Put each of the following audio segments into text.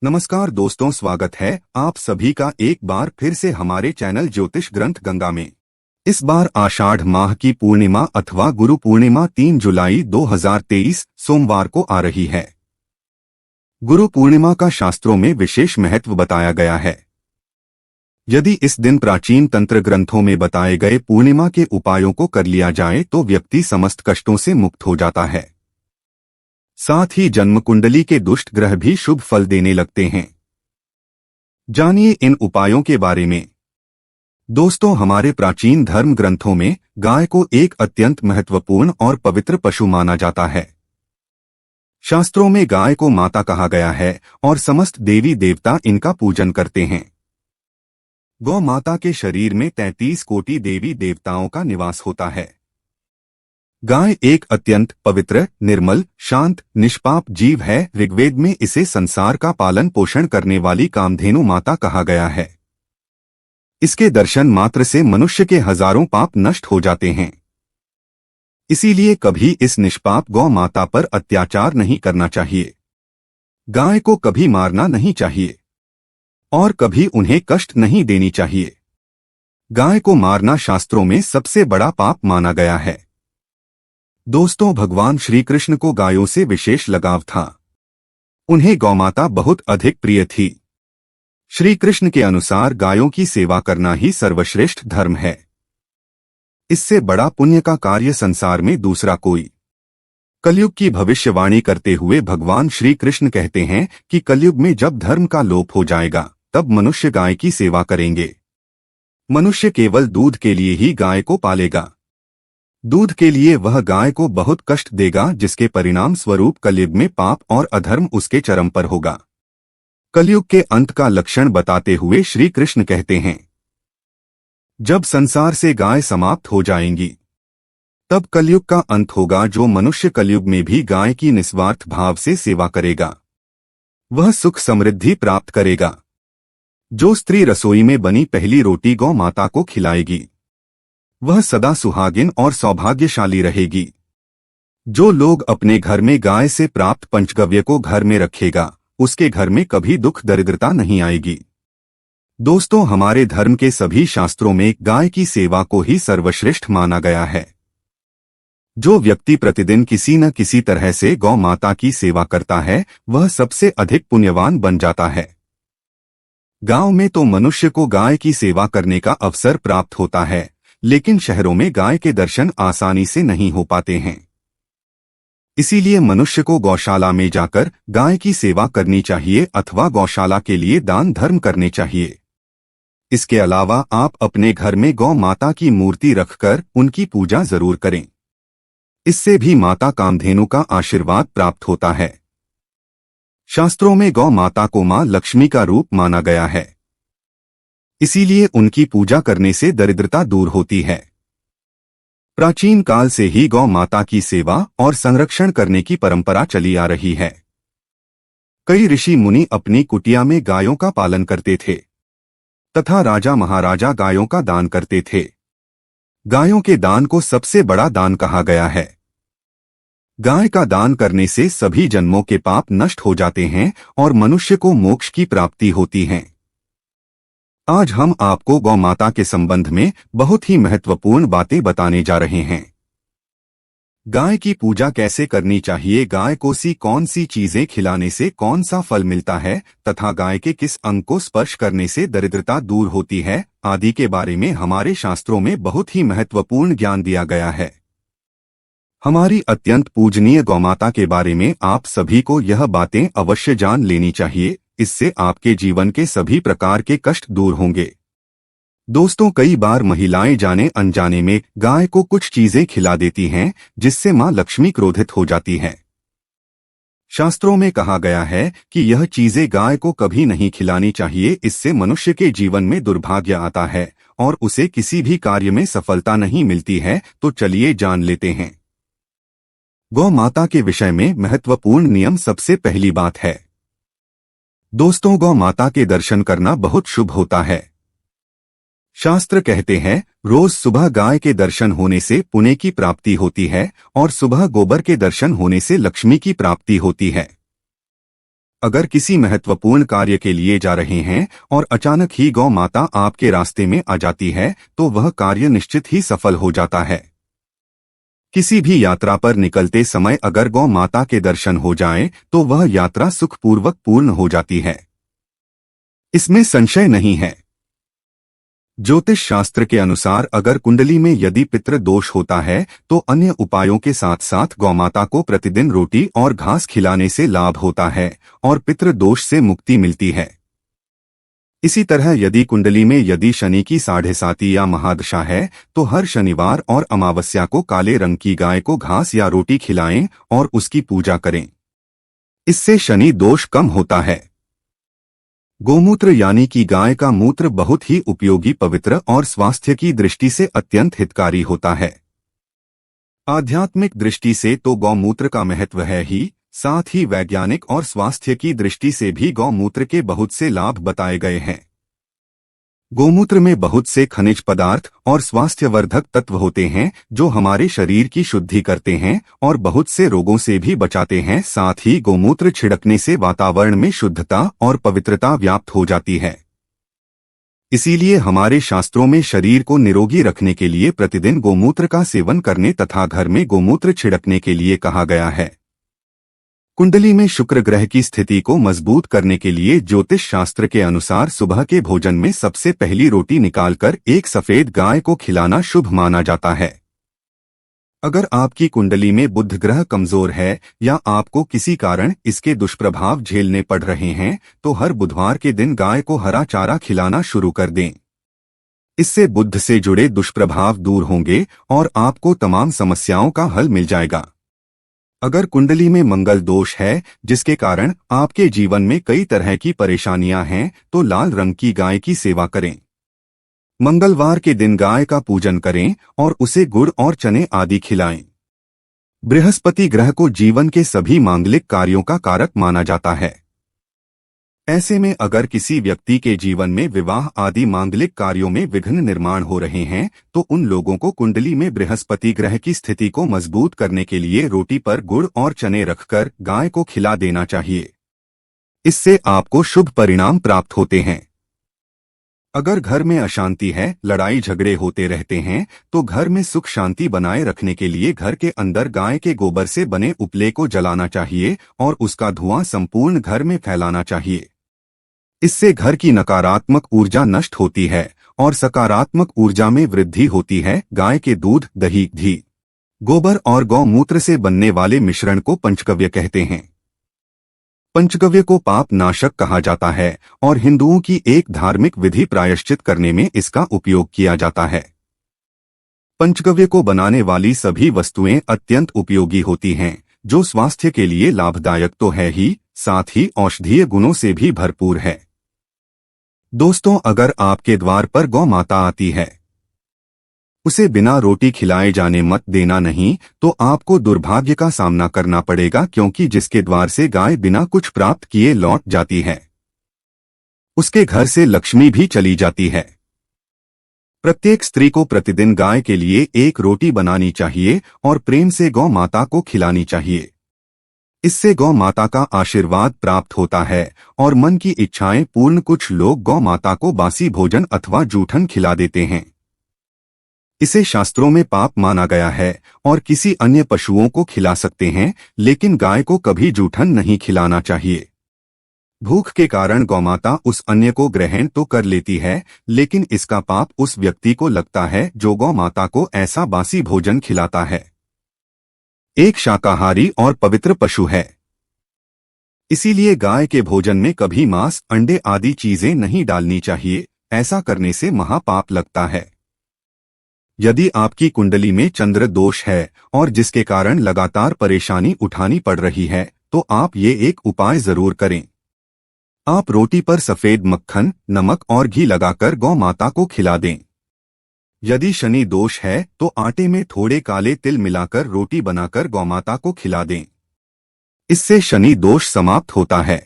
नमस्कार दोस्तों, स्वागत है आप सभी का एक बार फिर से हमारे चैनल ज्योतिष ग्रंथ गंगा में। इस बार आषाढ़ माह की पूर्णिमा अथवा गुरु पूर्णिमा 3 जुलाई 2023 सोमवार को आ रही है। गुरु पूर्णिमा का शास्त्रों में विशेष महत्व बताया गया है। यदि इस दिन प्राचीन तंत्र ग्रंथों में बताए गए पूर्णिमा के उपायों को कर लिया जाए तो व्यक्ति समस्त कष्टों से मुक्त हो जाता है। साथ ही जन्म कुंडली के दुष्ट ग्रह भी शुभ फल देने लगते हैं। जानिए इन उपायों के बारे में। दोस्तों, हमारे प्राचीन धर्म ग्रंथों में गाय को एक अत्यंत महत्वपूर्ण और पवित्र पशु माना जाता है। शास्त्रों में गाय को माता कहा गया है और समस्त देवी देवता इनका पूजन करते हैं। गौ माता के शरीर में 33 कोटि देवी देवताओं का निवास होता है। गाय एक अत्यंत पवित्र, निर्मल, शांत, निष्पाप जीव है। ऋग्वेद में इसे संसार का पालन पोषण करने वाली कामधेनु माता कहा गया है। इसके दर्शन मात्र से मनुष्य के हजारों पाप नष्ट हो जाते हैं। इसीलिए कभी इस निष्पाप गौ माता पर अत्याचार नहीं करना चाहिए। गाय को कभी मारना नहीं चाहिए और कभी उन्हें कष्ट नहीं देनी चाहिए। गाय को मारना शास्त्रों में सबसे बड़ा पाप माना गया है। दोस्तों, भगवान श्री कृष्ण को गायों से विशेष लगाव था। उन्हें गौमाता बहुत अधिक प्रिय थी। श्री कृष्ण के अनुसार गायों की सेवा करना ही सर्वश्रेष्ठ धर्म है। इससे बड़ा पुण्य का कार्य संसार में दूसरा कोई। कलयुग की भविष्यवाणी करते हुए भगवान श्री कृष्ण कहते हैं कि कलयुग में जब धर्म का लोप हो जाएगा तब मनुष्य गाय की सेवा करेंगे। मनुष्य केवल दूध के लिए ही गाय को पालेगा। दूध के लिए वह गाय को बहुत कष्ट देगा, जिसके परिणाम स्वरूप कलयुग में पाप और अधर्म उसके चरम पर होगा। कलयुग के अंत का लक्षण बताते हुए श्री कृष्ण कहते हैं, जब संसार से गाय समाप्त हो जाएंगी तब कलयुग का अंत होगा। जो मनुष्य कलयुग में भी गाय की निस्वार्थ भाव से सेवा करेगा वह सुख समृद्धि प्राप्त करेगा। जो स्त्री रसोई में बनी पहली रोटी गौ माता को खिलाएगी वह सदा सुहागिन और सौभाग्यशाली रहेगी। जो लोग अपने घर में गाय से प्राप्त पंचगव्य को घर में रखेगा उसके घर में कभी दुख दरिद्रता नहीं आएगी। दोस्तों, हमारे धर्म के सभी शास्त्रों में गाय की सेवा को ही सर्वश्रेष्ठ माना गया है। जो व्यक्ति प्रतिदिन किसी न किसी तरह से गौ माता की सेवा करता है वह सबसे अधिक पुण्यवान बन जाता है। गांव में तो मनुष्य को गाय की सेवा करने का अवसर प्राप्त होता है, लेकिन शहरों में गाय के दर्शन आसानी से नहीं हो पाते हैं। इसीलिए मनुष्य को गौशाला में जाकर गाय की सेवा करनी चाहिए अथवा गौशाला के लिए दान धर्म करने चाहिए। इसके अलावा आप अपने घर में गौ माता की मूर्ति रखकर उनकी पूजा जरूर करें। इससे भी माता कामधेनु का आशीर्वाद प्राप्त होता है। शास्त्रों में गौ माता को मां लक्ष्मी का रूप माना गया है। इसीलिए उनकी पूजा करने से दरिद्रता दूर होती है। प्राचीन काल से ही गौ माता की सेवा और संरक्षण करने की परंपरा चली आ रही है। कई ऋषि मुनि अपनी कुटिया में गायों का पालन करते थे तथा राजा महाराजा गायों का दान करते थे। गायों के दान को सबसे बड़ा दान कहा गया है। गाय का दान करने से सभी जन्मों के पाप नष्ट हो जाते हैं और मनुष्य को मोक्ष की प्राप्ति होती है। आज हम आपको गौ माता के संबंध में बहुत ही महत्वपूर्ण बातें बताने जा रहे हैं। गाय की पूजा कैसे करनी चाहिए, गाय को कौन सी चीजें खिलाने से कौन सा फल मिलता है तथा गाय के किस अंग को स्पर्श करने से दरिद्रता दूर होती है आदि के बारे में हमारे शास्त्रों में बहुत ही महत्वपूर्ण ज्ञान दिया गया है। हमारी अत्यंत पूजनीय गौमाता के बारे में आप सभी को यह बातें अवश्य जान लेनी चाहिए। इससे आपके जीवन के सभी प्रकार के कष्ट दूर होंगे। दोस्तों, कई बार महिलाएं जाने अनजाने में गाय को कुछ चीजें खिला देती हैं जिससे मां लक्ष्मी क्रोधित हो जाती है। शास्त्रों में कहा गया है कि यह चीजें गाय को कभी नहीं खिलानी चाहिए। इससे मनुष्य के जीवन में दुर्भाग्य आता है और उसे किसी भी कार्य में सफलता नहीं मिलती है। तो चलिए जान लेते हैं। गौ माता के विषय में महत्वपूर्ण नियम। सबसे पहली बात है, दोस्तों, गौ माता के दर्शन करना बहुत शुभ होता है। शास्त्र कहते हैं रोज सुबह गाय के दर्शन होने से पुण्य की प्राप्ति होती है और सुबह गोबर के दर्शन होने से लक्ष्मी की प्राप्ति होती है। अगर किसी महत्वपूर्ण कार्य के लिए जा रहे हैं और अचानक ही गौ माता आपके रास्ते में आ जाती है तो वह कार्य निश्चित ही सफल हो जाता है। किसी भी यात्रा पर निकलते समय अगर गौ माता के दर्शन हो जाएं तो वह यात्रा सुखपूर्वक पूर्ण हो जाती है, इसमें संशय नहीं है। ज्योतिष शास्त्र के अनुसार अगर कुंडली में यदि पितृ दोष होता है तो अन्य उपायों के साथ साथ गौमाता को प्रतिदिन रोटी और घास खिलाने से लाभ होता है और पितृ दोष से मुक्ति मिलती है। इसी तरह यदि कुंडली में यदि शनि की 7.5 या महादशा है तो हर शनिवार और अमावस्या को काले रंग की गाय को घास या रोटी खिलाएं और उसकी पूजा करें। इससे शनि दोष कम होता है। गोमूत्र यानी कि गाय का मूत्र बहुत ही उपयोगी, पवित्र और स्वास्थ्य की दृष्टि से अत्यंत हितकारी होता है। आध्यात्मिक दृष्टि से तो गौमूत्र का महत्व है ही, साथ ही वैज्ञानिक और स्वास्थ्य की दृष्टि से भी गौमूत्र के बहुत से लाभ बताए गए हैं। गोमूत्र में बहुत से खनिज पदार्थ और स्वास्थ्यवर्धक तत्व होते हैं जो हमारे शरीर की शुद्धि करते हैं और बहुत से रोगों से भी बचाते हैं। साथ ही गोमूत्र छिड़कने से वातावरण में शुद्धता और पवित्रता व्याप्त हो जाती है। इसीलिए हमारे शास्त्रों में शरीर को निरोगी रखने के लिए प्रतिदिन गोमूत्र का सेवन करने तथा घर में गोमूत्र छिड़कने के लिए कहा गया है। कुंडली में शुक्र ग्रह की स्थिति को मजबूत करने के लिए ज्योतिष शास्त्र के अनुसार सुबह के भोजन में सबसे पहली रोटी निकालकर एक सफेद गाय को खिलाना शुभ माना जाता है। अगर आपकी कुंडली में बुध ग्रह कमजोर है या आपको किसी कारण इसके दुष्प्रभाव झेलने पड़ रहे हैं तो हर बुधवार के दिन गाय को हरा चारा खिलाना शुरू कर दें। इससे बुध से जुड़े दुष्प्रभाव दूर होंगे और आपको तमाम समस्याओं का हल मिल जाएगा। अगर कुंडली में मंगल दोष है जिसके कारण आपके जीवन में कई तरह की परेशानियां हैं तो लाल रंग की गाय की सेवा करें। मंगलवार के दिन गाय का पूजन करें और उसे गुड़ और चने आदि खिलाएं। बृहस्पति ग्रह को जीवन के सभी मांगलिक कार्यों का कारक माना जाता है। ऐसे में अगर किसी व्यक्ति के जीवन में विवाह आदि मांगलिक कार्यों में विघ्न निर्माण हो रहे हैं तो उन लोगों को कुंडली में बृहस्पति ग्रह की स्थिति को मजबूत करने के लिए रोटी पर गुड़ और चने रखकर गाय को खिला देना चाहिए। इससे आपको शुभ परिणाम प्राप्त होते हैं। अगर घर में अशांति है, लड़ाई झगड़े होते रहते हैं तो घर में सुख शांति बनाए रखने के लिए घर के अंदर गाय के गोबर से बने उपले को जलाना चाहिए और उसका धुआं संपूर्ण घर में फैलाना चाहिए। इससे घर की नकारात्मक ऊर्जा नष्ट होती है और सकारात्मक ऊर्जा में वृद्धि होती है। गाय के दूध, दही, घी, गोबर और गौमूत्र से बनने वाले मिश्रण को पंचगव्य कहते हैं। पंचगव्य को पाप नाशक कहा जाता है और हिंदुओं की एक धार्मिक विधि प्रायश्चित करने में इसका उपयोग किया जाता है। पंचगव्य को बनाने वाली सभी वस्तुएं अत्यंत उपयोगी होती हैं, जो स्वास्थ्य के लिए लाभदायक तो है ही, साथ ही औषधीय गुणों से भी भरपूर है। दोस्तों, अगर आपके द्वार पर गौ माता आती है, उसे बिना रोटी खिलाए जाने मत देना, नहीं तो आपको दुर्भाग्य का सामना करना पड़ेगा, क्योंकि जिसके द्वार से गाय बिना कुछ प्राप्त किए लौट जाती है उसके घर से लक्ष्मी भी चली जाती है। प्रत्येक स्त्री को प्रतिदिन गाय के लिए एक रोटी बनानी चाहिए और प्रेम से गौ माता को खिलानी चाहिए। इससे गौ माता का आशीर्वाद प्राप्त होता है और मन की इच्छाएं पूर्ण। कुछ लोग गौ माता को बासी भोजन अथवा जूठन खिला देते हैं। इसे शास्त्रों में पाप माना गया है और किसी अन्य पशुओं को खिला सकते हैं, लेकिन गाय को कभी जूठन नहीं खिलाना चाहिए। भूख के कारण गौमाता उस अन्य को ग्रहण तो कर लेती है, लेकिन इसका पाप उस व्यक्ति को लगता है जो गौ माता को ऐसा बासी भोजन खिलाता है। एक शाकाहारी और पवित्र पशु है, इसीलिए गाय के भोजन में कभी मांस, अंडे आदि चीजें नहीं डालनी चाहिए। ऐसा करने से महापाप लगता है। यदि आपकी कुंडली में चंद्र दोष है और जिसके कारण लगातार परेशानी उठानी पड़ रही है तो आप ये एक उपाय जरूर करें। आप रोटी पर सफेद मक्खन, नमक और घी लगाकर गौ माता को खिला दें। यदि शनि दोष है तो आटे में थोड़े काले तिल मिलाकर रोटी बनाकर गौ माता को खिला दें। इससे शनि दोष समाप्त होता है।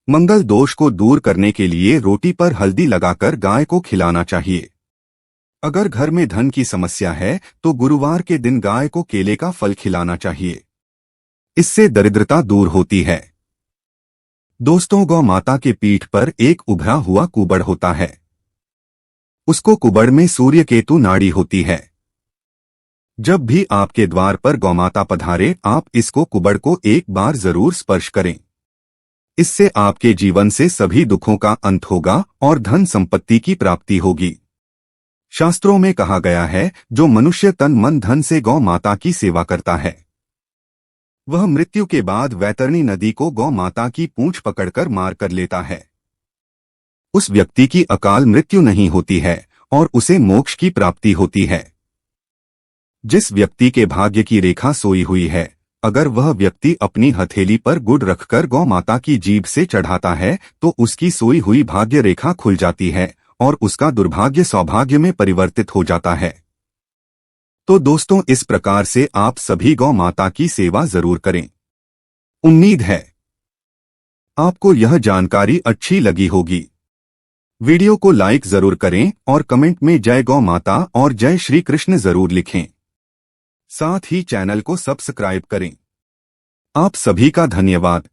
मंगल दोष को दूर करने के लिए रोटी पर हल्दी लगाकर गाय को खिलाना चाहिए। अगर घर में धन की समस्या है तो गुरुवार के दिन गाय को केले का फल खिलाना चाहिए। इससे दरिद्रता दूर होती है। दोस्तों, गौ माता के पीठ पर एक उभरा हुआ कुबड़ होता है। उसको कुबड़ में सूर्य केतु नाड़ी होती है। जब भी आपके द्वार पर गौमाता पधारे, आप इसको कुबड़ को एक बार जरूर स्पर्श करें। इससे आपके जीवन से सभी दुखों का अंत होगा और धन संपत्ति की प्राप्ति होगी। शास्त्रों में कहा गया है, जो मनुष्य तन मन धन से गौ माता की सेवा करता है, वह मृत्यु के बाद वैतरणी नदी को गौ माता की पूंछ पकड़कर मार कर लेता है। उस व्यक्ति की अकाल मृत्यु नहीं होती है और उसे मोक्ष की प्राप्ति होती है। जिस व्यक्ति के भाग्य की रेखा सोई हुई है, अगर वह व्यक्ति अपनी हथेली पर गुड़ रखकर गौ माता की जीभ से चढ़ाता है तो उसकी सोई हुई भाग्य रेखा खुल जाती है और उसका दुर्भाग्य सौभाग्य में परिवर्तित हो जाता है। तो दोस्तों, इस प्रकार से आप सभी गौ माता की सेवा जरूर करें। उम्मीद है आपको यह जानकारी अच्छी लगी होगी। वीडियो को लाइक जरूर करें और कमेंट में जय गौ माता और जय श्री कृष्ण जरूर लिखें। साथ ही चैनल को सब्सक्राइब करें। आप सभी का धन्यवाद।